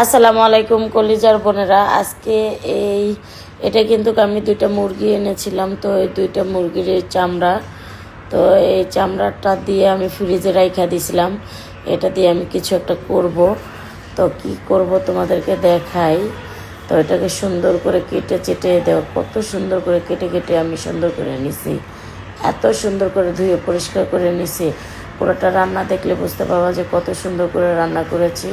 আসসালামু আলাইকুম কলিজার বোনেরা। আজকে এটা কিন্তু আমি দুইটা মুরগি এনেছিলাম। তো এই দুইটা মুরগির চামড়া, তো এই চামড়াটা দিয়ে আমি ফ্রিজে রাইখা দিছিলাম। এটা দিয়ে আমি কিছু একটা করব। তো কি করব তোমাদেরকে দেখাই। তো এটাকে সুন্দর করে কেটে চেটে দেও, কত সুন্দর করে কেটে কেটে আমি সুন্দর করে নিছি, এত সুন্দর করে ধুয়ে পরিষ্কার করে নিছি। পুরোটা রান্না দেখলে বুঝতে পারবা যে কত সুন্দর করে রান্না করেছি।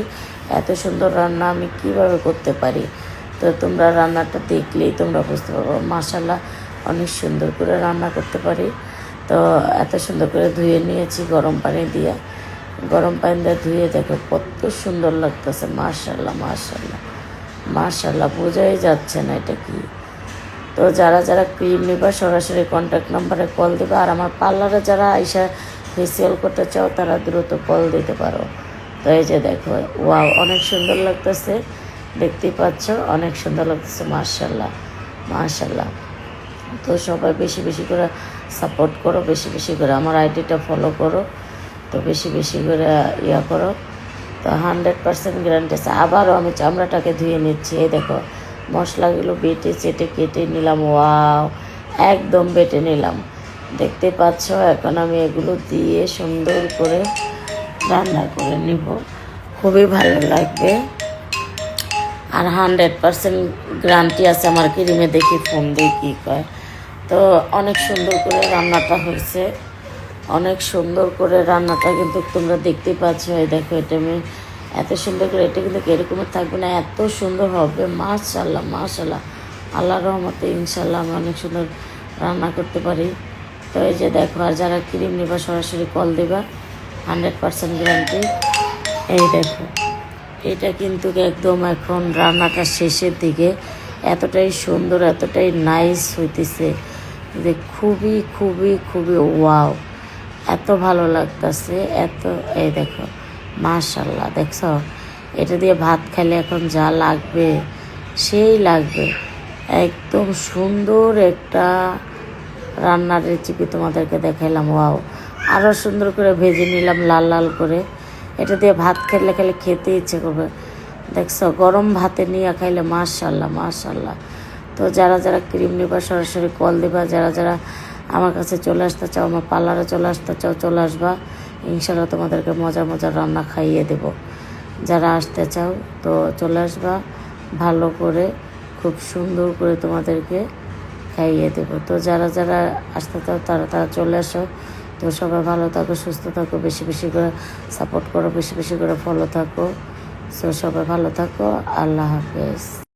এত সুন্দর রান্না আমি কিভাবে করতে পারি, তো তোমরা রান্নাটা দেখলেই তোমরা বুঝতে পারবো। মাশাআল্লাহ, অনেক সুন্দর করে রান্না করতে পারি। তো এত সুন্দর করে ধুয়ে নিয়েছি গরম পানি দিয়ে। গরম পানি দিয়ে ধুয়ে দেখো কত সুন্দর লাগতেছে। মাশাআল্লাহ মাশাআল্লাহ মাশাআল্লাহ, বোঝাই যাচ্ছে না এটা কি। তো যারা যারা ক্রিম নিবা সরাসরি কন্ট্যাক্ট নাম্বারে কল দেবে। আর আমার পার্লারে যারা আইসা ফেসিয়াল করতে চাও তারা দ্রুত কল দিতে পারো। তো এই যে দেখো, ওয়াও, অনেক সুন্দর লাগতেছে, দেখতেই পাচ্ছ, অনেক সুন্দর লাগতেছে। মাশাআল্লাহ মাশাআল্লাহ। তো সবাই বেশি বেশি করে সাপোর্ট করো, বেশি বেশি করে আমার আইডিটা ফলো করো, তো বেশি বেশি করে ইয়া করো। তো 100% গ্যারান্টি আছে। আবারও আমি চামড়াটাকে ধুয়ে নিচ্ছি। এই দেখো, মশলাগুলো বেটে চেটে কেটে নিলাম। ওয়াও, একদম বেটে নিলাম, দেখতে পাচ্ছ। এখন আমি এগুলো দিয়ে সুন্দর করে রান্না করে নিব, খুবই ভালো লাগবে। আর 100% গ্যারান্টি আছে আমার ক্রিমে। দেখি ফোন দিয়ে কী কয়। তো অনেক সুন্দর করে রান্নাটা হয়েছে, অনেক সুন্দর করে রান্নাটা কিন্তু তোমরা দেখতেই পাচ্ছ। এই দেখো, এটা আমি এত সুন্দর করে, এটা কিন্তু এরকমের থাকবে না, এত সুন্দর হবে। মাশাআল্লাহ মাশাআল্লাহ, আল্লাহর রহমতে ইনশাল্লাহ আমি অনেক সুন্দর রান্না করতে পারি। তো এই যে দেখো, আর যারা ক্রিম নেবা সরাসরি কল দেবা, 100% গ্যারান্টি। এই দেখো, এটা কিন্তু একদম এখন রান্নাটা শেষের দিকে, এতটাই সুন্দর এতটাই নাইস হইতেছে যে খুবই খুবই খুবই ওয়াও, এত ভালো লাগতেছে এত। এই দেখো মাশাআল্লাহ, দেখছো, এটা দিয়ে ভাত খেলে এখন যা লাগবে সেই লাগবে। একদম সুন্দর একটা রান্নার রেসিপি তোমাদেরকে দেখাইলাম। ওয়াও, আরও সুন্দর করে ভেজে নিলাম লাল লাল করে। এটা দিয়ে ভাত খেলে খেলে খেতে ইচ্ছে করবে। দেখছো, গরম ভাতে নিয়ে খাইলে মাশাআল্লাহ মাশাআল্লাহ। তো যারা যারা ক্রিম নেবা সরাসরি কল দেবা। যারা যারা আমার কাছে চলে আসতে চাও, আমার পার্লারে চলে আসতে চাও, চলে আসবা। ইনশাল্লাহ তোমাদেরকে মজার মজার রান্না খাইয়ে দেব। যারা আসতে চাও তো চলে আসবা, ভালো করে খুব সুন্দর করে তোমাদেরকে খাইয়ে দেবো। তো যারা যারা আসতে চাও তারা তারা চলে আসো। তো সবাই ভালো থাকো, সুস্থ থাকো, বেশি বেশি করে সাপোর্ট করো, বেশি বেশি করে ফলো থাকো। সো সবাই ভালো থাকো, আল্লাহ হাফেজ।